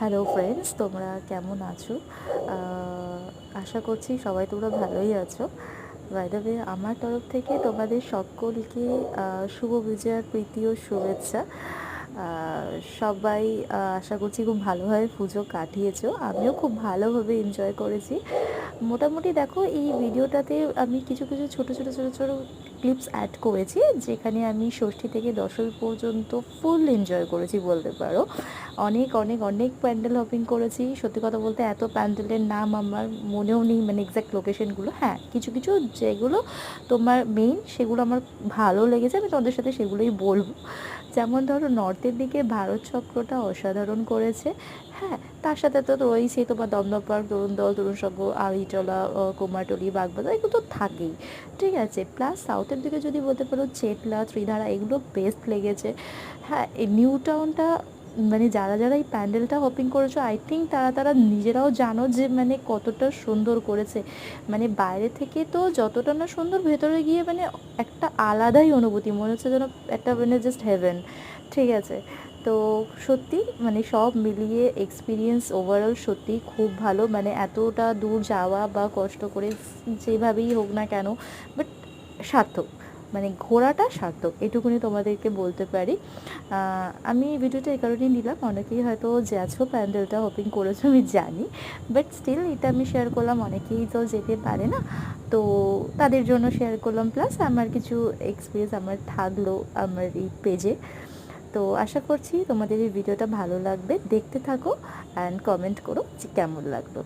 Hello friends, তোমরা কেমন আছো? আশা করছি সবাই তোমরা ভালোই আছো। বাই দ্য ওয়ে, আমার তরফ থেকে তোমাদের সকলকে শুভ বিজয়ার প্রীতি ও শুভেচ্ছা। সবাই আশা করছি খুব ভালোভাবে পুজো কাটিয়েছো। আমিও খুব ভালোভাবে এনজয় করেছি। মোটামুটি দেখো, এই ভিডিওটাতে আমি কিছু কিছু ছোটো ক্লিপস অ্যাড করেছি, যেখানে আমি ষষ্ঠী থেকে দশমী পর্যন্ত ফুল এনজয় করেছি বলতে পারো। অনেক অনেক অনেক প্যান্ডেল হপিং করেছি। সত্যি কথা বলতে এত প্যান্ডেলের নাম আমার মনেও নেই, মানে এক্স্যাক্ট লোকেশনগুলো। হ্যাঁ, কিছু কিছু যেগুলো তোমার মেইন, সেগুলো আমার ভালো লেগেছে, আমি তোমাদের সাথে সেগুলোই বলবো। যেমন ধরো, নর্থের দিকে ভারত চক্রটা অসাধারণ করেছে। হ্যাঁ, তার সাথে তো রয়েছেই তোমার দমদম পার্ক, তরুণ দল, তরুণ সংঘ, আড়িটলা, কুমারটুলি, বাগবাজার, এগুলো তো থাকেই। ঠিক আছে, প্লাস সাউথের দিকে যদি বলতে পারো, চেতলা, ত্রিধারা, এগুলো বেস্ট লেগেছে। হ্যাঁ, এই নিউ টাউনটা, মানে যারা যারা এই প্যান্ডেলটা হপিং করেছো, আই থিঙ্ক তারা তারা নিজেরাও জানো যে মানে কতটা সুন্দর করেছে। মানে বাইরে থেকে তো যতটা না সুন্দর, ভেতরে গিয়ে মানে একটা আলাদাই অনুভূতি, মনে হচ্ছে যেন একটা মানে জাস্ট হেভেন। ঠিক আছে, তো সত্যি মানে সব মিলিয়ে এক্সপিরিয়েন্স ওভারঅল সত্যি খুব ভালো। মানে এতটা দূর যাওয়া বা কষ্ট করে যেভাবেই হোক না কেন, বাট সার্থক, মানে ঘোরাটা সার্থক, এটুকুনি তোমাদেরকে বলতে পারি। আমি এই ভিডিওটা এই কারণেই নিলাম, অনেকেই হয়তো যাচ্ছো প্যান্ডেলটা হপিং করেছো আমি জানি, বাট স্টিল এটা আমি শেয়ার করলাম। অনেকেই তো যেতে পারে না, তো তাদের জন্য শেয়ার করলাম, প্লাস আমার কিছু এক্সপিরিয়েন্স আমার থাকলো আমার এই পেজে। তো আশা করছি তোমাদের এই ভিডিওটা ভালো লাগবে, দেখতে থাকো অ্যান্ড কমেন্ট করো যে কেমন লাগলো।